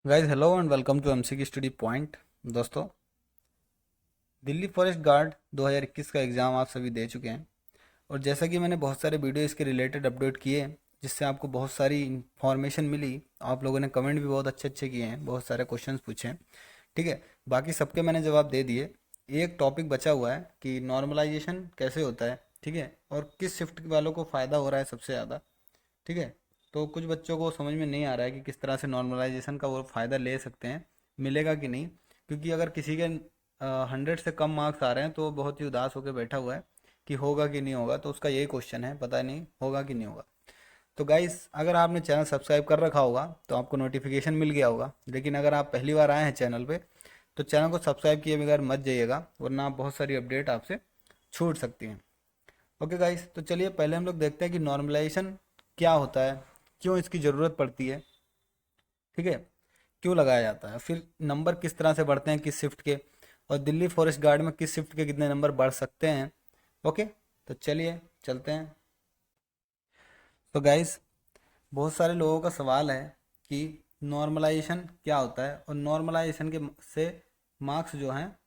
Guys hello and welcome to MCQ study point. दोस्तों, Delhi forest guard 2021 का exam आप सभी दे चुके हैं। और जैसा कि मैंने बहुत सारे वीडियो इसके रिलेटेड अपलोड किए, जिससे आपको बहुत सारी इंफॉर्मेशन मिली। आप लोगों ने कमेंट भी बहुत अच्छे अच्छे किए हैं, बहुत सारे क्वेश्चंस पूछे हैं। ठीक है, बाकी सबके मैंने जवाब दे दिए। एक टॉपिक बचा हुआ है कि नॉर्मलाइजेशन कैसे होता है, ठीक है, और किस शिफ्ट वालों को फ़ायदा हो रहा है सबसे ज़्यादा। ठीक है, तो कुछ बच्चों को समझ में नहीं आ रहा है कि किस तरह से नॉर्मलाइजेशन का वो फ़ायदा ले सकते हैं, मिलेगा कि नहीं। क्योंकि अगर किसी के 100 से कम मार्क्स आ रहे हैं तो वो बहुत ही उदास होकर बैठा हुआ है कि होगा कि नहीं होगा। तो उसका यही क्वेश्चन है, पता नहीं होगा कि नहीं होगा। तो गाइस, अगर आपने चैनल सब्सक्राइब कर रखा होगा तो आपको नोटिफिकेशन मिल गया होगा। लेकिन अगर आप पहली बार आए हैं चैनल पे, तो चैनल को सब्सक्राइब किए बगैर मत जाइएगा, वरना आप बहुत सारी अपडेट आपसे छूट सकती हैं। ओके गाइस, तो चलिए पहले हम लोग देखते हैं कि नॉर्मलाइजेशन क्या होता है, क्यों इसकी ज़रूरत पड़ती है। ठीक है, क्यों लगाया जाता है, फिर नंबर किस तरह से बढ़ते हैं किस शिफ्ट के, और दिल्ली फॉरेस्ट गार्ड में किस शिफ्ट के कितने नंबर बढ़ सकते हैं। ओके, तो चलिए चलते हैं। तो गाइस, बहुत सारे लोगों का सवाल है कि नॉर्मलाइजेशन क्या होता है और नॉर्मलाइजेशन के से मार्क्स जो हैं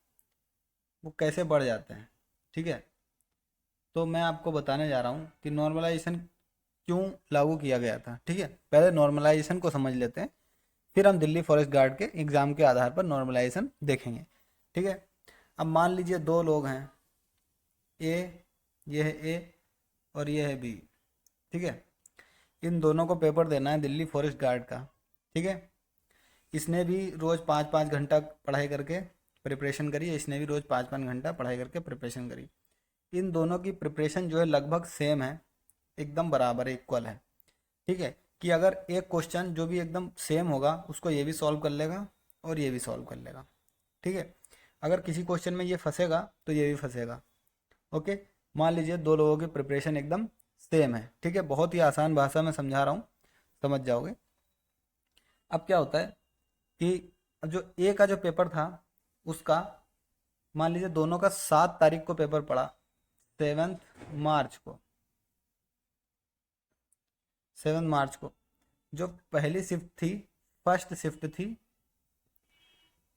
वो कैसे बढ़ जाते हैं। ठीक है, तो मैं आपको बताने जा रहा हूँ कि नॉर्मलाइजेशन क्यों लागू किया गया था। ठीक है, पहले नॉर्मलाइजेशन को समझ लेते हैं, फिर हम दिल्ली फॉरेस्ट गार्ड के एग्ज़ाम के आधार पर नॉर्मलाइजेशन देखेंगे। ठीक है, अब मान लीजिए दो लोग हैं, ए, ये है ए और ये है बी। ठीक है, इन दोनों को पेपर देना है दिल्ली फॉरेस्ट गार्ड का। ठीक है, इसने भी रोज़ 5-5 घंटा पढ़ाई करके प्रिपरेशन करी है, इसने भी रोज़ 5-5 घंटा पढ़ाई करके प्रिपरेशन करी। इन दोनों की प्रिपरेशन जो है लगभग सेम है, एकदम बराबर है, इक्वल है। ठीक है, कि अगर एक क्वेश्चन जो भी एकदम सेम होगा उसको ये भी सॉल्व कर लेगा और ये भी सॉल्व कर लेगा। ठीक है, अगर किसी क्वेश्चन में ये फंसेगा तो ये भी फंसेगा। ओके, मान लीजिए दो लोगों की प्रिपरेशन एकदम सेम है। ठीक है, बहुत ही आसान भाषा में समझा रहा हूँ, समझ जाओगे। अब क्या होता है कि अब जो ए का जो पेपर था उसका, मान लीजिए दोनों का 7 तारीख को पेपर पड़ा, 7 मार्च को, 7 मार्च को जो पहली शिफ्ट थी, फर्स्ट शिफ्ट थी,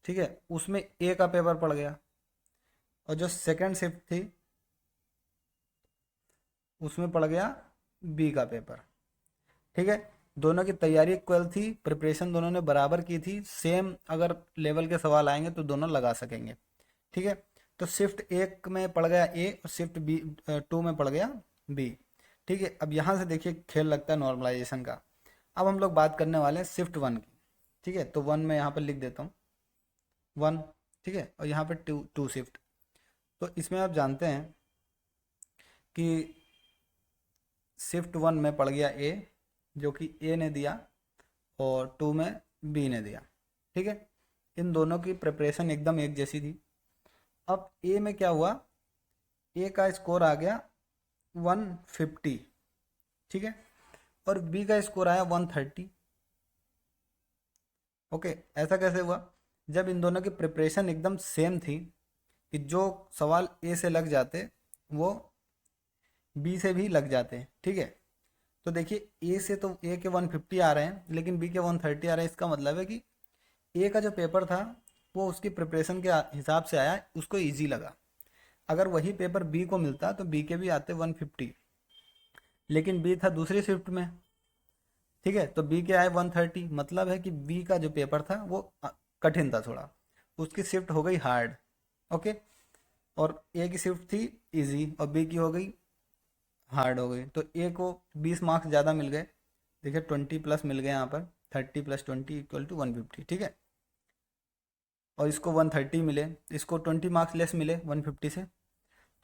ठीक है, उसमें ए का पेपर पड़ गया। और जो सेकंड शिफ्ट थी उसमें पड़ गया बी का पेपर। ठीक है, दोनों की तैयारी इक्वल थी, प्रिपरेशन दोनों ने बराबर की थी, सेम अगर लेवल के सवाल आएंगे तो दोनों लगा सकेंगे। ठीक है, तो शिफ्ट एक में पड़ गया ए और शिफ्ट बी 2 में पड़ गया बी। ठीक है, अब यहाँ से देखिए खेल लगता है नॉर्मलाइजेशन का। अब हम लोग बात करने वाले हैं शिफ्ट 1 की। ठीक है, तो 1 मैं यहाँ पर लिख देता हूँ, 1। ठीक है, और यहाँ पे 2 शिफ्ट। तो इसमें आप जानते हैं कि शिफ्ट 1 में पड़ गया ए, जो कि ए ने दिया, और 2 में बी ने दिया। ठीक है, इन दोनों की प्रिपरेशन एकदम एक जैसी थी। अब ए में क्या हुआ, ए का स्कोर आ गया 150। ठीक है, और बी का स्कोर आया 130। ओके, ऐसा कैसे हुआ, जब इन दोनों की प्रिपरेशन एकदम सेम थी कि जो सवाल ए से लग जाते वो बी से भी लग जाते हैं। ठीक है, तो देखिए ए से तो ए के 150 आ रहे हैं लेकिन बी के 130 आ रहे हैं। इसका मतलब है कि ए का जो पेपर था वो उसकी प्रिपरेशन के हिसाब से आया, उसको इजी लगा। अगर वही पेपर बी को मिलता तो बी के भी आते 150, लेकिन बी था दूसरी शिफ्ट में। ठीक है, तो बी के आए 130, मतलब है कि बी का जो पेपर था वो कठिन था थोड़ा, उसकी शिफ्ट हो गई हार्ड। ओके, और ए की शिफ्ट थी इजी और बी की हो गई हार्ड हो गई, तो ए को 20 मार्क्स ज़्यादा मिल गए। देखिए 20 प्लस मिल गए यहाँ पर, 30 + 20 = 150। ठीक है, और इसको 130 मिले, इसको 20 मार्क्स लेस मिले 150 से।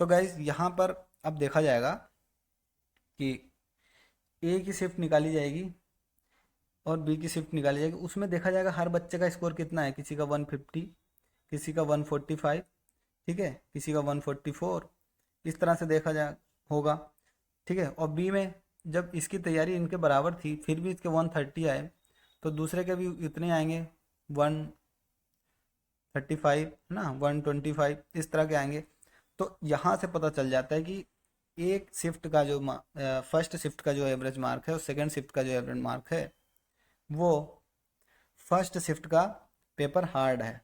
तो गाइज यहाँ पर अब देखा जाएगा कि ए की शिफ्ट निकाली जाएगी और बी की शिफ्ट निकाली जाएगी, उसमें देखा जाएगा हर बच्चे का स्कोर कितना है, किसी का 150, किसी का 145, ठीक है, किसी का 144, इस तरह से देखा जा होगा। ठीक है, और बी में जब इसकी तैयारी इनके बराबर थी फिर भी इसके 130 आए, तो दूसरे के भी इतने आएंगे, 135 है ना, 125, इस तरह के आएंगे। तो यहाँ से पता चल जाता है कि एक शिफ्ट का जो फर्स्ट शिफ्ट का जो एवरेज मार्क है और सेकंड शिफ्ट का जो एवरेज मार्क है वो फर्स्ट शिफ्ट का पेपर हार्ड है,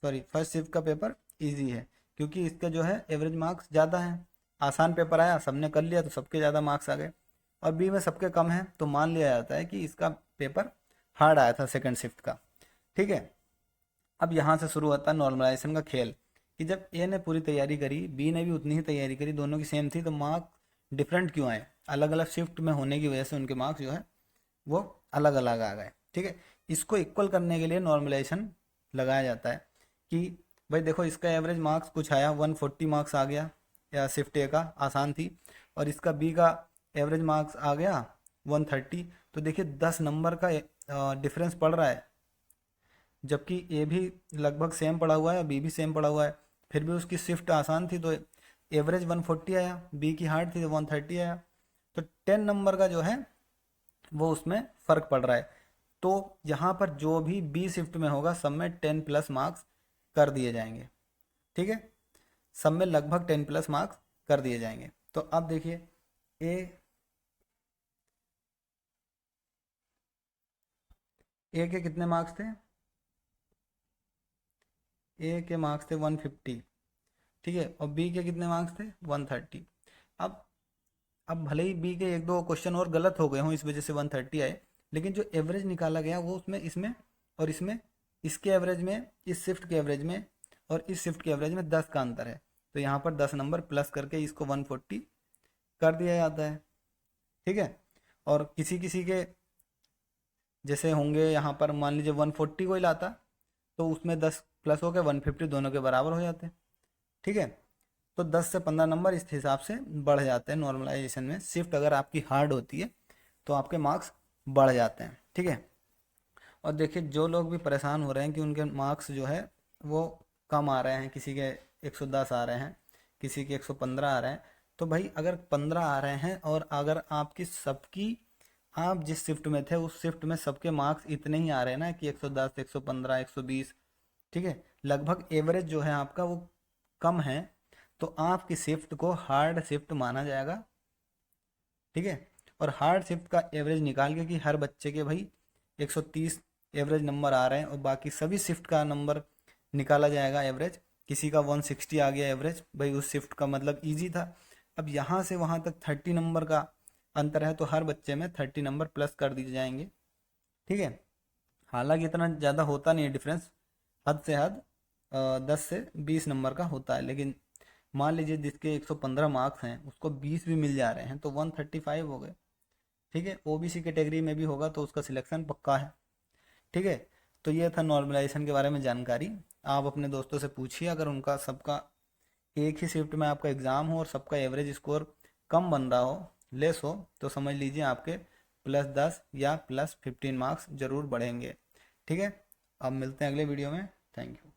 सॉरी फर्स्ट शिफ्ट का पेपर इजी है, क्योंकि इसका जो है एवरेज मार्क्स ज़्यादा है। आसान पेपर आया, सबने कर लिया तो सबके ज़्यादा मार्क्स आ गए। और बी में सबके कम हैं तो मान लिया जाता है कि इसका पेपर हार्ड आया था सेकंड शिफ्ट का। ठीक है, अब यहाँ से शुरू होता है नॉर्मलाइजेशन का खेल, कि जब ए ने पूरी तैयारी करी, बी ने भी उतनी ही तैयारी करी, दोनों की सेम थी, तो मार्क्स डिफरेंट क्यों आए? अलग अलग शिफ्ट में होने की वजह से उनके मार्क्स जो है वो अलग अलग आ गए। ठीक है, इसको इक्वल करने के लिए नॉर्मलाइजेशन लगाया जाता है कि भाई देखो इसका एवरेज मार्क्स कुछ आया 140 मार्क्स आ गया, या शिफ्ट ए का आसान थी, और इसका बी का एवरेज मार्क्स आ गया 130, तो देखिए 10 नंबर का डिफरेंस पड़ रहा है, जबकि ए भी लगभग सेम पड़ा हुआ है, बी भी सेम पड़ा हुआ है, फिर भी उसकी शिफ्ट आसान थी तो एवरेज 140 आया, बी की हार्ड थी तो 130 आया। तो 10 नंबर का जो है वो उसमें फ़र्क पड़ रहा है। तो यहाँ पर जो भी बी शिफ्ट में होगा सब में 10 प्लस मार्क्स कर दिए जाएंगे। ठीक है, सब में लगभग 10 प्लस मार्क्स कर दिए जाएंगे। तो अब देखिए ए ए के कितने मार्क्स थे? ए के मार्क्स थे 150। ठीक है, और बी के कितने मार्क्स थे? 130। अब अब भले ही बी के एक दो क्वेश्चन और गलत हो गए हों इस वजह से 130 आए, लेकिन जो एवरेज निकाला गया वो उसमें इसमें और इसमें, इसके एवरेज में, इस शिफ्ट के एवरेज में और इस शिफ्ट के एवरेज में 10 का अंतर है। तो यहाँ पर 10 नंबर प्लस करके इसको 140 कर दिया जाता है। ठीक है, और किसी किसी के जैसे होंगे, यहाँ पर मान लीजिए 140 कोई लाता तो उसमें 10 प्लस हो गए 150, दोनों के बराबर हो जाते हैं। ठीक है, तो 10 से 15 नंबर इस हिसाब से बढ़ जाते हैं नॉर्मलाइजेशन में। शिफ्ट अगर आपकी हार्ड होती है तो आपके मार्क्स बढ़ जाते हैं। ठीक है, और देखिए जो लोग भी परेशान हो रहे हैं कि उनके मार्क्स जो है वो कम आ रहे हैं, किसी के 110 आ रहे हैं, किसी के 115 आ रहे हैं, तो भाई अगर 15 आ रहे हैं और अगर आपकी सबकी, आप जिस शिफ्ट में थे उस शिफ्ट में सबके मार्क्स इतने ही आ रहे हैं ना कि 110, 115, 120, ठीक है, लगभग एवरेज जो है आपका वो कम है, तो आपकी शिफ्ट को हार्ड शिफ्ट माना जाएगा। ठीक है, और हार्ड शिफ्ट का एवरेज निकाल के कि हर बच्चे के भाई 130 एवरेज नंबर आ रहे हैं और बाकी सभी शिफ्ट का नंबर निकाला जाएगा एवरेज। किसी का 160 आ गया एवरेज, भाई उस शिफ्ट का मतलब इजी था। अब यहाँ से वहाँ तक 30 नंबर का अंतर है, तो हर बच्चे में 30 नंबर प्लस कर दिए जाएंगे। ठीक है, हालांकि इतना ज़्यादा होता नहीं है डिफरेंस, हद से हद 10 से 20 नंबर का होता है, लेकिन मान लीजिए जिसके 115 मार्क्स हैं उसको 20 भी मिल जा रहे हैं तो 135 हो गए। ठीक है, ओबीसी कैटेगरी में भी होगा तो उसका सिलेक्शन पक्का है। ठीक है, तो ये था नॉर्मलाइजेशन के बारे में जानकारी। आप अपने दोस्तों से पूछिए, अगर उनका सबका एक ही शिफ्ट में आपका एग्ज़ाम हो और सबका एवरेज स्कोर कम बन रहा हो, लेस हो, तो समझ लीजिए आपके +10 या +15 मार्क्स ज़रूर बढ़ेंगे। ठीक है, अब मिलते हैं अगले वीडियो में। Thank you.